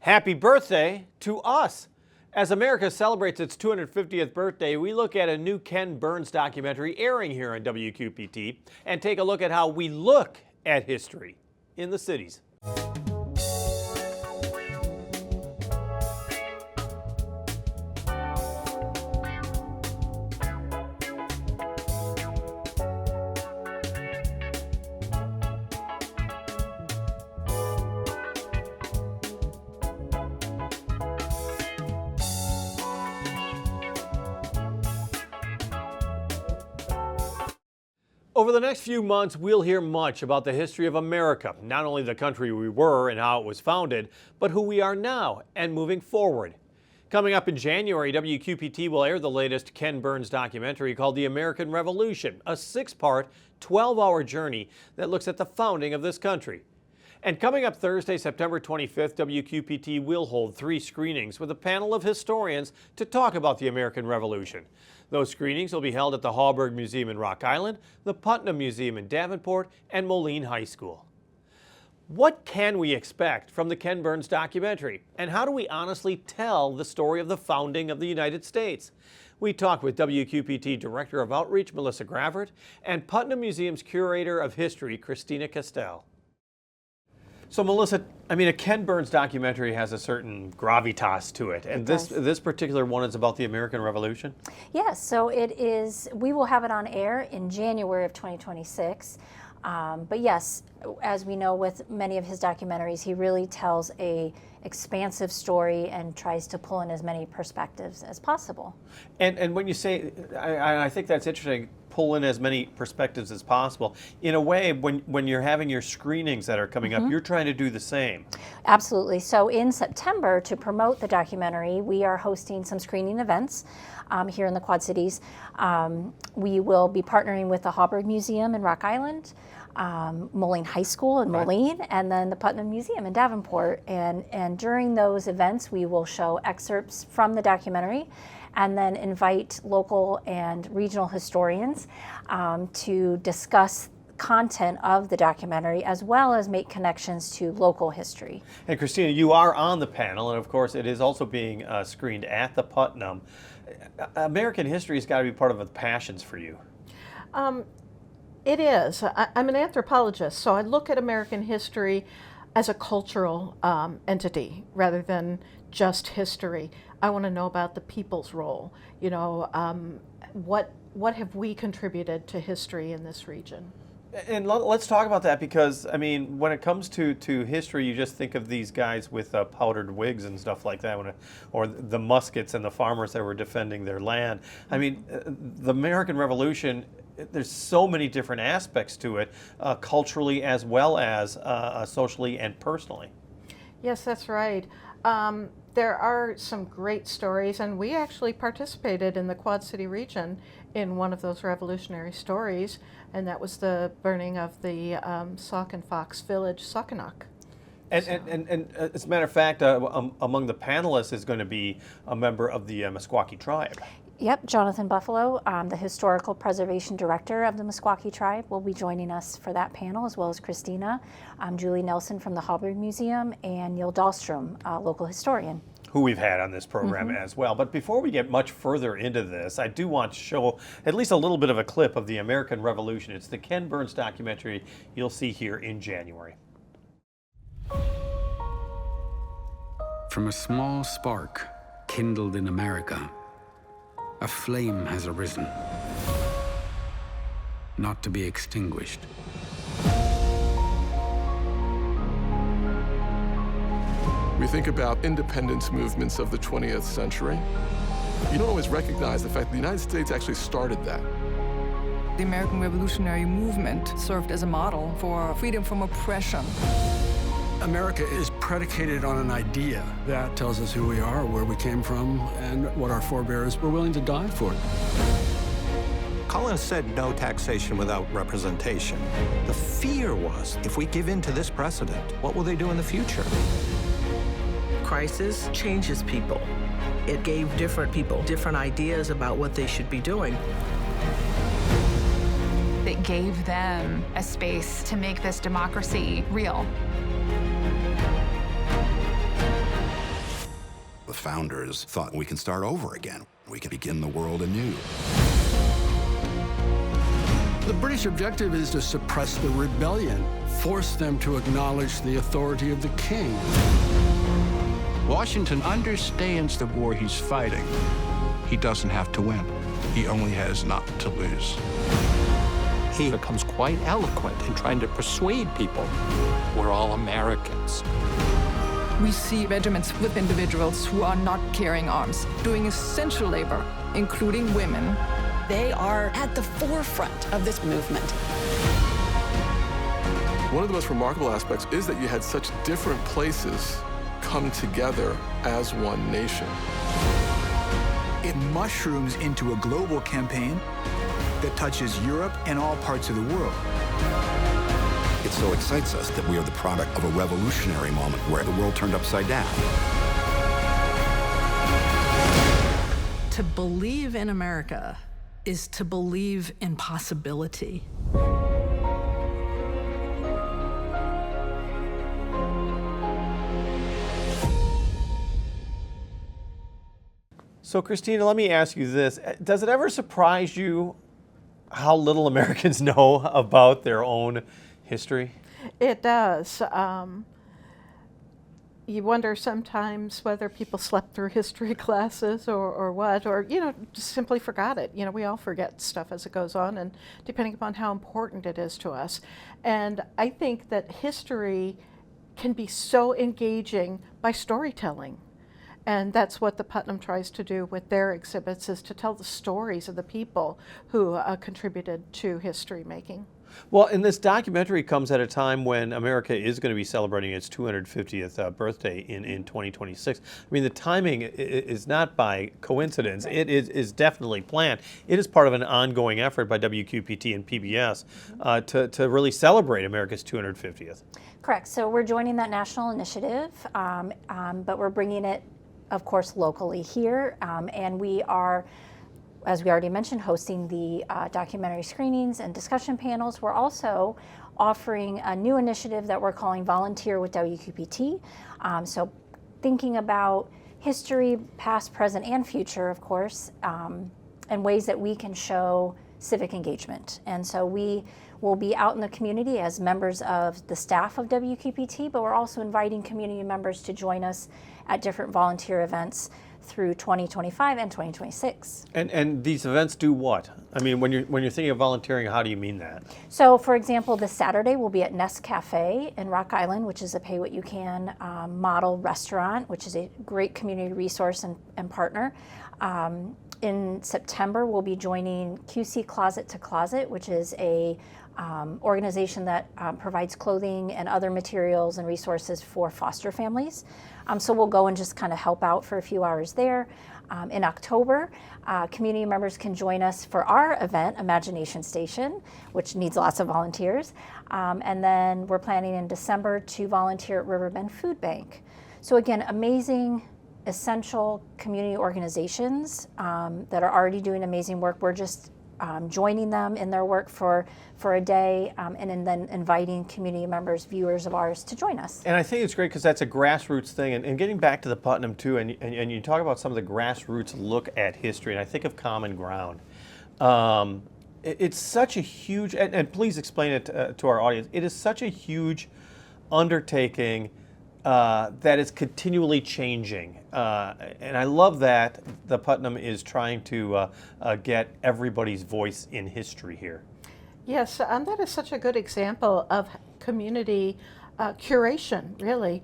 Happy birthday to us! As America celebrates its 250th birthday, we look at a new Ken Burns documentary airing here on WQPT and take a look at how we look at history in the cities. Over the next few months, we'll hear much about the history of America, not only the country we were and how it was founded, but who we are now and moving forward. Coming up in January, WQPT will air the latest Ken Burns documentary called The American Revolution, a 6-part, 12-hour journey that looks at the founding of this country. And coming up Thursday, September 25th, WQPT will hold 3 screenings with a panel of historians to talk about the American Revolution. Those screenings will be held at the Hauberg Museum in Rock Island, the Putnam Museum in Davenport, and Moline High School. What can we expect from the Ken Burns documentary? And how do we honestly tell the story of the founding of the United States? We talked with WQPT Director of Outreach, Melissa Gravert, and Putnam Museum's Curator of History, Christina Kastell. So Melissa, a Ken Burns documentary has a certain gravitas to it, and this particular one is about the American Revolution? Yes, so it is. We will have it on air in January of 2026. But yes, as we know with many of his documentaries, he really tells a expansive story and tries to pull in as many perspectives as possible. And when you say, I think that's interesting, pull in as many perspectives as possible. In a way, when you're having your screenings that are coming up, you're trying to do the same. Absolutely. So in September, to promote the documentary, we are hosting some screening events here in the Quad Cities. We will be partnering with the Hauberg Museum in Rock Island, Moline High School in Moline, and then the Putnam Museum in Davenport. And during those events, we will show excerpts from the documentary and then invite local and regional historians to discuss content of the documentary as well as make connections to local history. And Christina, you are on the panel, and of course it is also being screened at the Putnam. American history has got to be part of the passions for you. It is. I'm an anthropologist, so I look at American history as a cultural entity rather than just history. I want to know about the people's role. You know, what have we contributed to history in this region? And let's talk about that, because when it comes to history, you just think of these guys with powdered wigs and stuff like that, or the muskets and the farmers that were defending their land. The American Revolution, there's so many different aspects to it, culturally as well as socially and personally. Yes, that's right. There are some great stories, and we actually participated in the Quad City region in one of those revolutionary stories, and that was the burning of the Sauk and Fox village, Saukenuk. And as a matter of fact, among the panelists is going to be a member of the Meskwaki tribe. Yep, Jonathan Buffalo, the Historical Preservation Director of the Meskwaki tribe, will be joining us for that panel, as well as Christina, Julie Nelson from the Hauberg Museum, and Neil Dahlstrom, a local historian, who we've had on this program as well. But before we get much further into this, I do want to show at least a little bit of a clip of the American Revolution. It's the Ken Burns documentary you'll see here in January. From a small spark kindled in America, a flame has arisen, not to be extinguished. We think about independence movements of the 20th century. You don't always recognize the fact that the United States actually started that. The American Revolutionary Movement served as a model for freedom from oppression. America is predicated on an idea that tells us who we are, where we came from, and what our forebears were willing to die for. Collins said no taxation without representation. The fear was, if we give in to this precedent, what will they do in the future? Crisis changes people. It gave different people different ideas about what they should be doing. It gave them a space to make this democracy real. founders thought we can start over again. We can begin the world anew. The British objective is to suppress the rebellion, force them to acknowledge the authority of the king. Washington understands the war he's fighting. He doesn't have to win. He only has not to lose. He becomes quite eloquent in trying to persuade people we're all Americans. We see regiments with individuals who are not carrying arms, doing essential labor, including women. They are at the forefront of this movement. One of the most remarkable aspects is that you had such different places come together as one nation. It mushrooms into a global campaign that touches Europe and all parts of the world. It so excites us that we are the product of a revolutionary moment where the world turned upside down. To believe in America is to believe in possibility. So, Christina, let me ask you this. Does it ever surprise you how little Americans know about their own history? It does. You wonder sometimes whether people slept through history classes or what, or, just simply forgot it. We all forget stuff as it goes on, and depending upon how important it is to us. And I think that history can be so engaging by storytelling. And that's what the Putnam tries to do with their exhibits, is to tell the stories of the people who contributed to history making. Well, and this documentary comes at a time when America is going to be celebrating its 250th birthday in 2026. I mean, the timing is not by coincidence. It is definitely planned. It is part of an ongoing effort by WQPT and PBS to really celebrate America's 250th. Correct. So we're joining that national initiative, but we're bringing it, of course, locally here, and we are, as we already mentioned, hosting the documentary screenings and discussion panels. We're also offering a new initiative that we're calling Volunteer with WQPT. So thinking about history, past, present, and future, of course, and ways that we can show civic engagement. And so we will be out in the community as members of the staff of WQPT, but we're also inviting community members to join us at different volunteer events through 2025 and 2026. And these events do what? I mean, when you're thinking of volunteering, how do you mean that? So, for example, this Saturday we'll be at Nest Cafe in Rock Island, which is a pay what you can model restaurant, which is a great community resource and partner. In September, we'll be joining QC Closet to Closet, which is a organization that provides clothing and other materials and resources for foster families. So we'll go and just kind of help out for a few hours there. In October, community members can join us for our event, Imagination Station, which needs lots of volunteers. And then we're planning in December to volunteer at Riverbend Food Bank. So again, amazing, essential community organizations that are already doing amazing work. We're just joining them in their work for a day, and then inviting community members, viewers of ours, to join us. And I think it's great because that's a grassroots thing. And getting back to the Putnam too, and you talk about some of the grassroots look at history, and I think of Common Ground. It's such a huge, and please explain it to our audience, it is such a huge undertaking that is continually changing. And I love that the Putnam is trying to get everybody's voice in history here. Yes, that is such a good example of community curation, really.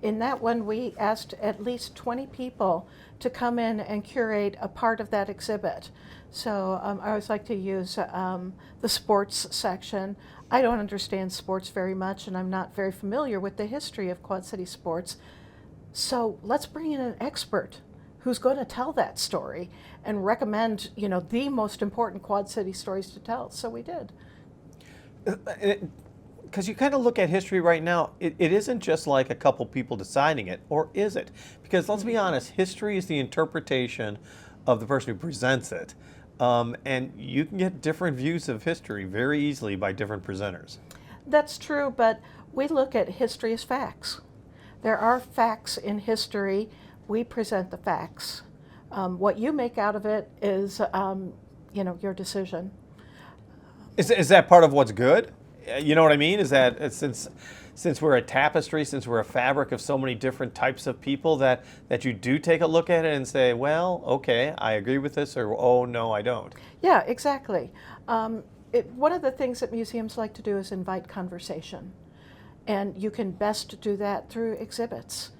In that one, we asked at least 20 people to come in and curate a part of that exhibit. So I always like to use the sports section. I don't understand sports very much, and I'm not very familiar with the history of Quad City sports. So let's bring in an expert who's going to tell that story and recommend, the most important Quad City stories to tell. So we did. Because you kind of look at history right now, it isn't just like a couple people deciding it, or is it? Because let's be honest, history is the interpretation of the person who presents it. And you can get different views of history very easily by different presenters. That's true, but we look at history as facts. There are facts in history, we present the facts. What you make out of it is, your decision. Is that part of what's good? You know what I mean? Is that since we're a tapestry, since we're a fabric of so many different types of people, that you do take a look at it and say, well, okay, I agree with this, or oh no, I don't. Yeah, exactly. One of the things that museums like to do is invite conversation, and you can best do that through exhibits.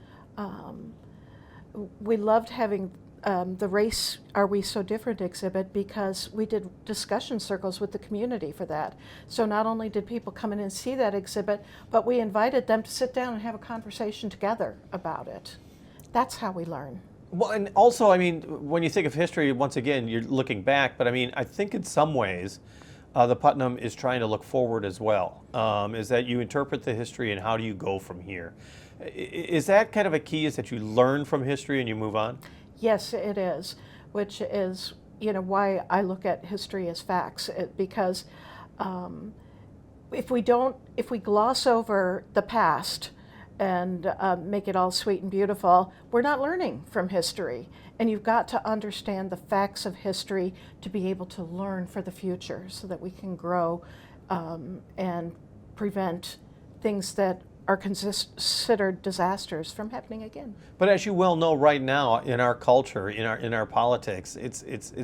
We loved having the Race Are We So Different exhibit because we did discussion circles with the community for that. So not only did people come in and see that exhibit, but we invited them to sit down and have a conversation together about it. That's how we learn. Well, and also, I mean, when you think of history, once again, you're looking back, but I mean, I think in some ways, the Putnam is trying to look forward as well, is that you interpret the history and how do you go from here. Is that kind of a key, is that you learn from history and you move on? Yes, it is, which is, why I look at history as facts, because if we gloss over the past and make it all sweet and beautiful, we're not learning from history. And you've got to understand the facts of history to be able to learn for the future so that we can grow and prevent things that are considered disasters from happening again. But as you well know, right now in our culture, in our politics, it's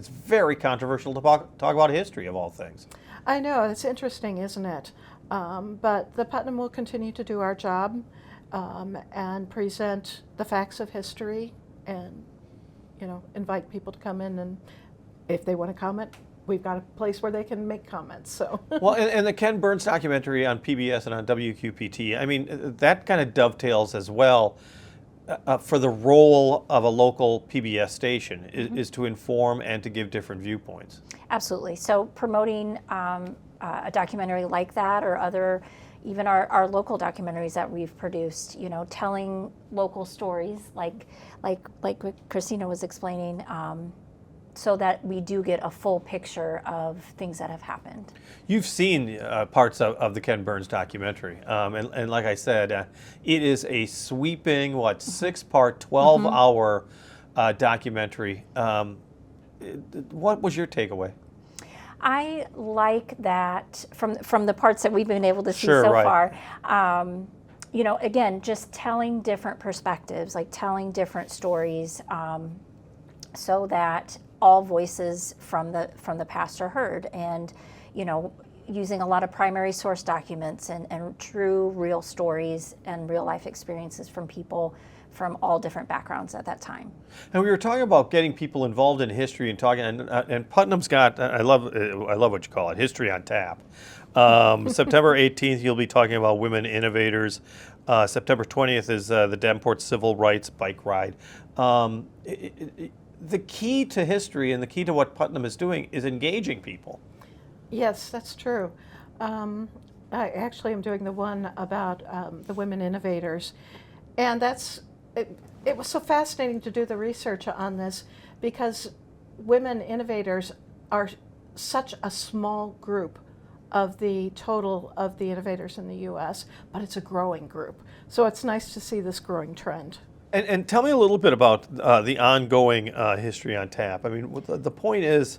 very controversial to talk about history of all things. I know, it's interesting, isn't it? But the Putnam will continue to do our job and present the facts of history, and invite people to come in, and if they want to comment, we've got a place where they can make comments. So well, and the Ken Burns documentary on PBS and on WQPT, I mean, that kind of dovetails as well for the role of a local PBS station is to inform and to give different viewpoints. Absolutely. So promoting a documentary like that, or other, even our local documentaries that we've produced, telling local stories like what Christina was explaining, so that we do get a full picture of things that have happened. You've seen parts of the Ken Burns documentary, and like I said, it is a sweeping, 6-part, 12-hour documentary. What was your takeaway? I like that from the parts that we've been able to see right. far. Again, just telling different perspectives, like telling different stories, so that all voices from the past are heard, and using a lot of primary source documents and true real stories and real life experiences from people from all different backgrounds at that time. And we were talking about getting people involved in history and talking, and Putnam's got, I love what you call it, history on tap. September 18th, you'll be talking about women innovators. September 20th is the Davenport Civil Rights Bike Ride. The key to history and the key to what Putnam is doing is engaging people. Yes, that's true. I actually am doing the one about the women innovators, and it was so fascinating to do the research on this, because women innovators are such a small group of the total of the innovators in the U.S., but it's a growing group. So it's nice to see this growing trend. And tell me a little bit about the ongoing History on Tap. I mean, the point is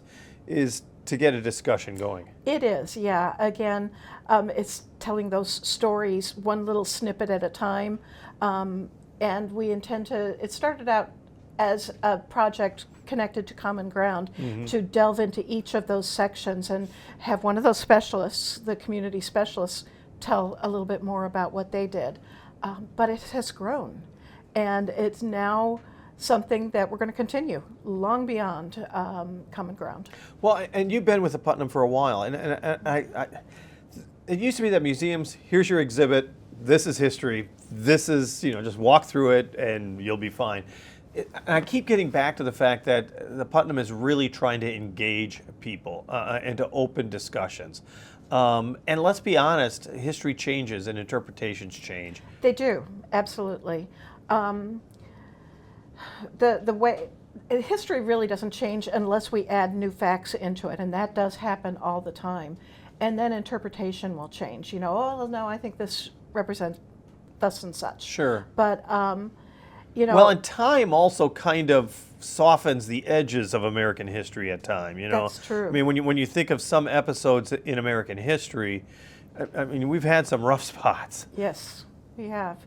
to get a discussion going. It is, yeah. Again, it's telling those stories one little snippet at a time. And we intend to, it started out as a project connected to Common Ground, to delve into each of those sections and have one of those specialists, the community specialists, tell a little bit more about what they did. But it has grown. And it's now something that we're going to continue long beyond Common Ground. Well, and you've been with the Putnam for a while, and it used to be that museums, here's your exhibit, this is history, this is, just walk through it and you'll be fine. And I keep getting back to the fact that the Putnam is really trying to engage people and to open discussions. And let's be honest, history changes and interpretations change. They do, absolutely. The way history really doesn't change unless we add new facts into it, and that does happen all the time. And then interpretation will change. Oh, no, I think this represents thus and such. Sure. But You know, well, and time also kind of softens the edges of American history at time. You know, that's true. I mean, when you think of some episodes in American history, I mean, we've had some rough spots. Yes, we have,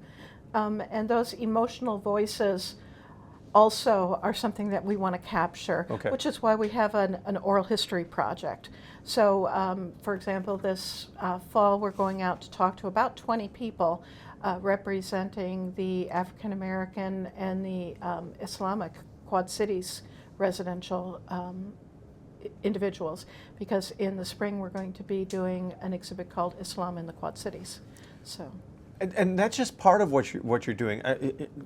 and those emotional voices also are something that we want to capture, which is why we have an oral history project. So, for example, this fall we're going out to talk to about 20 people representing the African American and the Islamic Quad Cities residential individuals, because in the spring we're going to be doing an exhibit called Islam in the Quad Cities. So. And that's just part of what you're doing.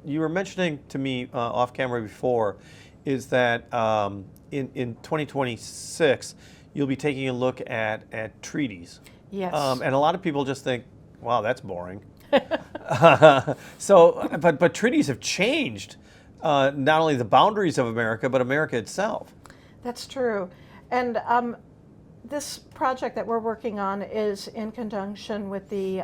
You were mentioning to me off camera before, is that in 2026 you'll be taking a look at treaties. Yes. And a lot of people just think, wow, that's boring. But treaties have changed not only the boundaries of America, but America itself. That's true. And this project that we're working on is in conjunction with the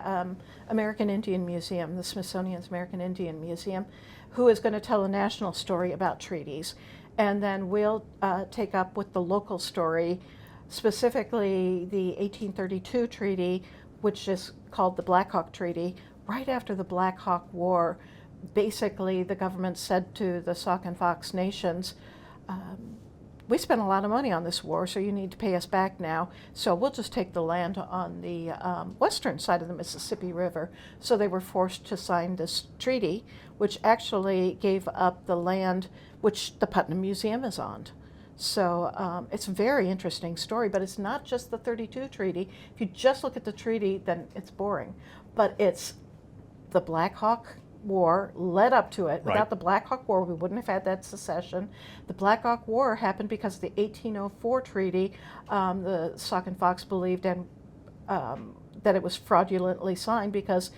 American Indian Museum, the Smithsonian's American Indian Museum, who is going to tell a national story about treaties. And then we'll take up with the local story, specifically the 1832 treaty, which is called the Black Hawk Treaty. Right after the Black Hawk War, basically the government said to the Sauk and Fox nations, we spent a lot of money on this war, so you need to pay us back now. So we'll just take the land on the western side of the Mississippi River. So they were forced to sign this treaty, which actually gave up the land which the Putnam Museum is on. So it's a very interesting story, but it's not just the 32 treaty. If you just look at the treaty, then it's boring. But it's the Black Hawk War led up to it. Without the Black Hawk War, we wouldn't have had that secession. The Black Hawk War happened because of the 1804 treaty. The Sauk and Fox believed that it was fraudulently signed because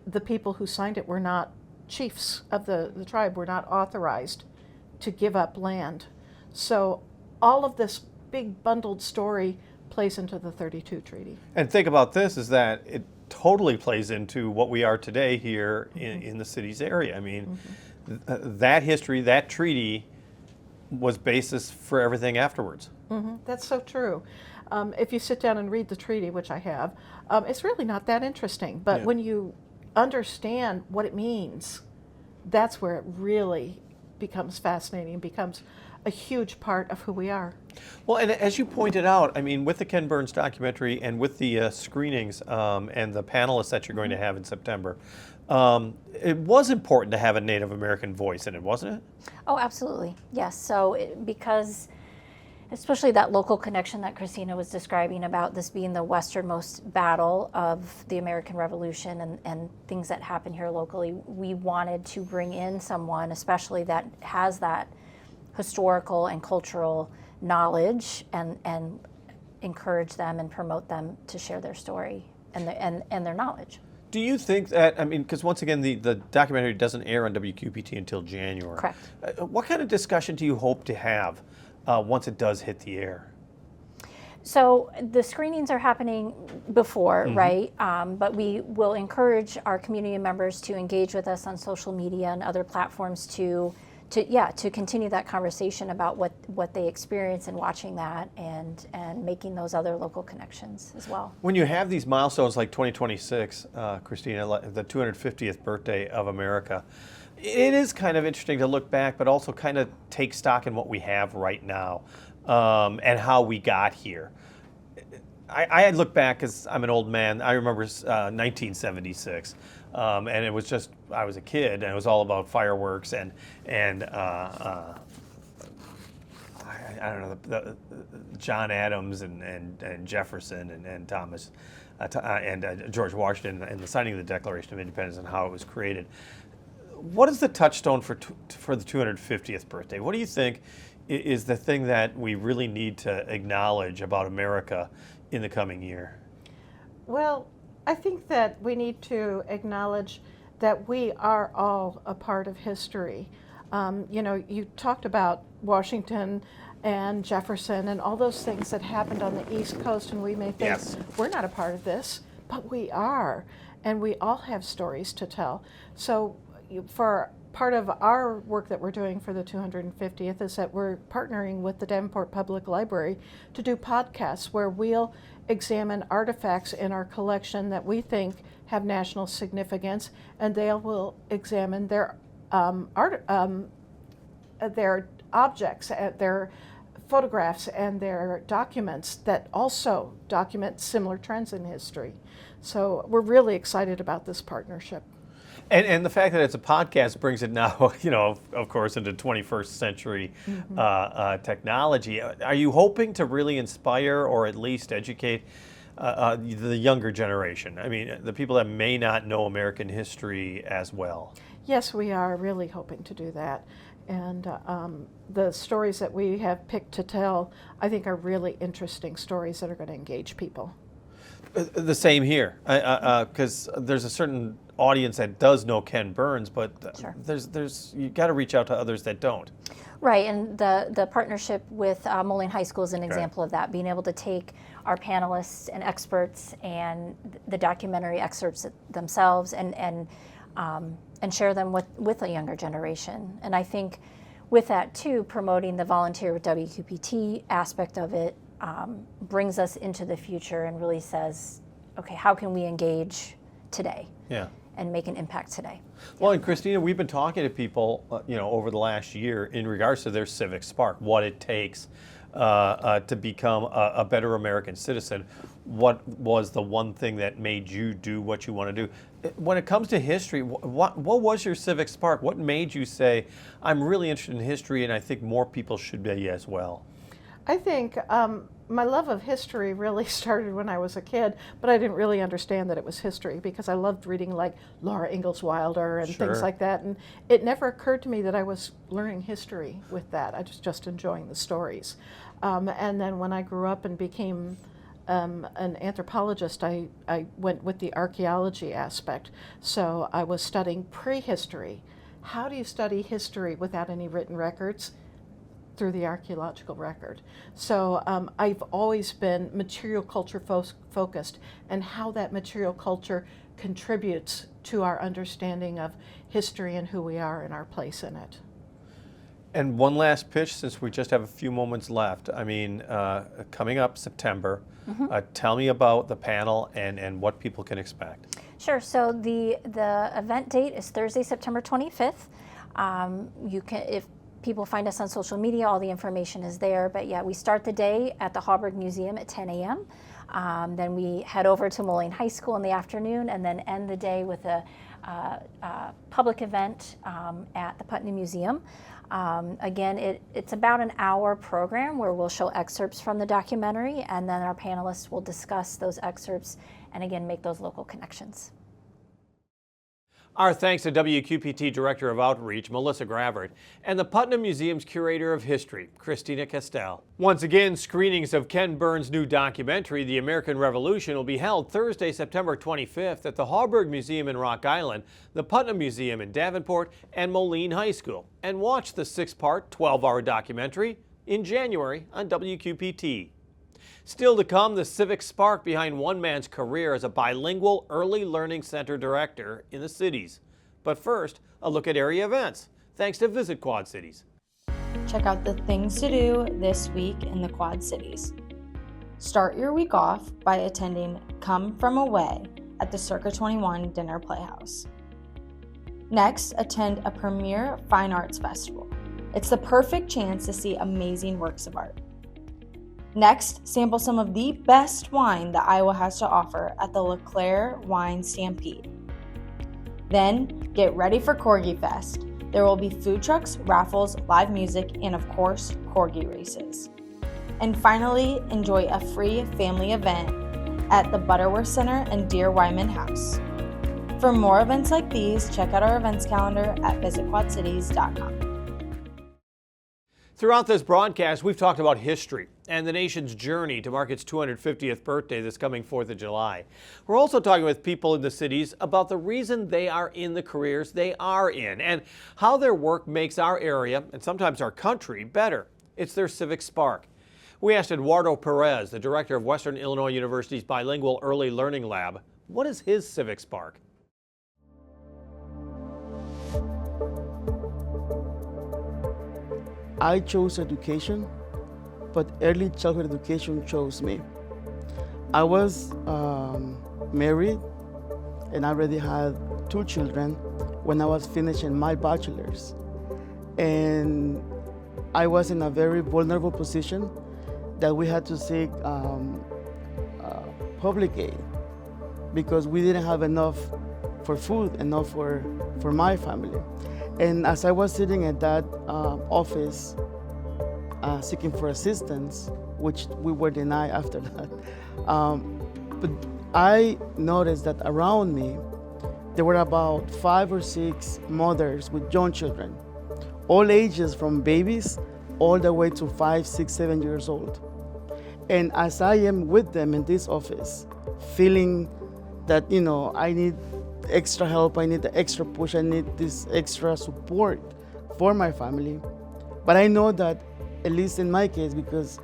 the people who signed it were not chiefs of the tribe, were not authorized to give up land. So all of this big bundled story plays into the 32 treaty. And think about this, is that it totally plays into what we are today here in the city's area. I mean, that history, that treaty was basis for everything afterwards. That's so true. If you sit down and read the treaty, which I have, it's really not that interesting. But when you understand what it means, that's where it really becomes fascinating and becomes a huge part of who we are. Well, and as you pointed out, I mean, with the Ken Burns documentary and with the screenings and the panelists that you're going to have in September, it was important to have a Native American voice in it, wasn't it? Oh, absolutely. Yes. So because especially that local connection that Christina was describing about this being the westernmost battle of the American Revolution and things that happen here locally, we wanted to bring in someone, especially that has that historical and cultural knowledge, and encourage them and promote them to share their story and their knowledge. Do you think that, I mean, because once again, the documentary doesn't air on WQPT until January. Correct. What kind of discussion do you hope to have once it does hit the air? So the screenings are happening before, right? But we will encourage our community members to engage with us on social media and other platforms to continue that conversation about what they experience in watching that and making those other local connections as well. When you have these milestones like 2026, Christina, the 250th birthday of America, it is kind of interesting to look back, but also kind of take stock in what we have right now and how we got here. I had looked back, because I'm an old man. I remember 1976. And it was just, I was a kid, and it was all about fireworks and I don't know, the John Adams and Jefferson and Thomas and George Washington and the signing of the Declaration of Independence and how it was created. What is the touchstone for the 250th birthday? What do you think is the thing that we really need to acknowledge about America in the coming year? Well, I think that we need to acknowledge that we are all a part of history. You know, you talked about Washington and Jefferson and all those things that happened on the East Coast, and we may think we're not a part of this, but we are, and we all have stories to tell. So for part of our work that we're doing for the 250th is that we're partnering with the Davenport Public Library to do podcasts where we'll examine artifacts in our collection that we think have national significance, and they will examine their objects, their photographs, and their documents that also document similar trends in history. So we're really excited about this partnership. And the fact that it's a podcast brings it now, of course, into 21st century technology. Are you hoping to really inspire or at least educate the younger generation? I mean, the people that may not know American history as well. Yes, we are really hoping to do that. And the stories that we have picked to tell, I think, are really interesting stories that are going to engage people. The same here, because there's a certain audience that does know Ken Burns, but Sure. there's you got to reach out to others that don't. Right, and the partnership with Moline High School is an example of that, being able to take our panelists and experts and the documentary excerpts themselves and share them with a younger generation. And I think with that too, promoting the Volunteer with WQPT aspect of it brings us into the future and really says, okay, how can we engage today? Yeah. And make an impact today. Well, and Christina, we've been talking to people, over the last year in regards to their civic spark, what it takes to become a better American citizen. What was the one thing that made you do what you want to do? When it comes to history, what was your civic spark? What made you say, I'm really interested in history and I think more people should be as well? I think my love of history really started when I was a kid, but I didn't really understand that it was history because I loved reading like Laura Ingalls Wilder and things like that. And it never occurred to me that I was learning history with that. I was just enjoying the stories. And then when I grew up and became an anthropologist, I went with the archaeology aspect. So I was studying prehistory. How do you study history without any written records? Through the archaeological record. So I've always been material culture focused and how that material culture contributes to our understanding of history and who we are and our place in it. And one last pitch, since we just have a few moments left. I mean, coming up September, tell me about the panel and what people can expect. Sure, so the event date is Thursday, September 25th. You can, if people find us on social media, all the information is there. But yeah, we start the day at the Hauberg Museum at 10 a.m. Then we head over to Moline High School in the afternoon and then end the day with a public event at the Putnam Museum. Again, it's about an hour program where we'll show excerpts from the documentary and then our panelists will discuss those excerpts and again make those local connections. Our thanks to WQPT Director of Outreach, Melissa Gravert, and the Putnam Museum's Curator of History, Christina Kastell. Once again, screenings of Ken Burns' new documentary, The American Revolution, will be held Thursday, September 25th at the Hauberg Museum in Rock Island, the Putnam Museum in Davenport, and Moline High School. And watch the 6-part, 12-hour documentary in January on WQPT. Still to come, the civic spark behind one man's career as a bilingual early learning center director in the cities. But first, a look at area events, thanks to Visit Quad Cities. Check out the things to do this week in the Quad Cities. Start your week off by attending Come From Away at the Circa 21 Dinner Playhouse. Next, attend a premier fine arts festival. It's the perfect chance to see amazing works of art. Next, sample some of the best wine that Iowa has to offer at the LeClaire Wine Stampede. Then, get ready for Corgi Fest. There will be food trucks, raffles, live music, and of course, corgi races. And finally, enjoy a free family event at the Butterworth Center and Dear Wyman House. For more events like these, check out our events calendar at visitquadcities.com. Throughout this broadcast, we've talked about history and the nation's journey to mark its 250th birthday this coming 4th of July. We're also talking with people in the cities about the reason they are in the careers they are in and how their work makes our area and sometimes our country better. It's their civic spark. We asked Eduardo Perez, the director of Western Illinois University's Bilingual Early Learning Lab, what is his civic spark? I chose education, but early childhood education chose me. I was married and I already had 2 children when I was finishing my bachelor's. And I was in a very vulnerable position that we had to seek public aid because we didn't have enough for food, enough for my family. And as I was sitting at that office seeking for assistance, which we were denied after that, but I noticed that around me, there were about 5 or 6 mothers with young children, all ages from babies all the way to 5, 6, 7 years old. And as I am with them in this office, feeling that, I need extra help, I need the extra push, I need this extra support for my family. But I know that, at least in my case, because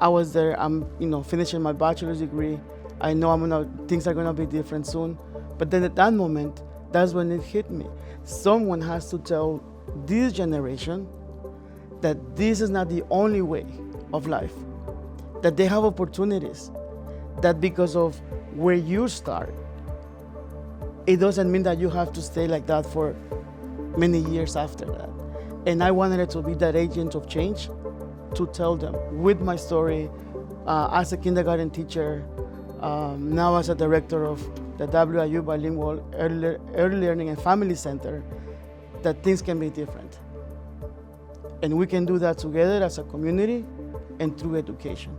I was there, I'm finishing my bachelor's degree, I know things are gonna be different soon. But then at that moment, that's when it hit me. Someone has to tell this generation that this is not the only way of life, that they have opportunities, that because of where you start, it doesn't mean that you have to stay like that for many years after that. And I wanted it to be that agent of change to tell them with my story as a kindergarten teacher, now as a director of the WIU Bilingual Early Learning and Family Center, that things can be different. And we can do that together as a community and through education.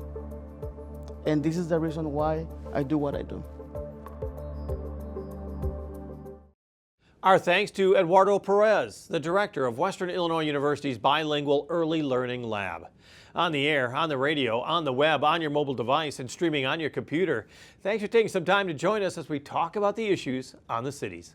And this is the reason why I do what I do. Our thanks to Eduardo Perez, the director of Western Illinois University's Bilingual Early Learning Lab. On the air, on the radio, on the web, on your mobile device, and streaming on your computer. Thanks for taking some time to join us as we talk about the issues on the cities.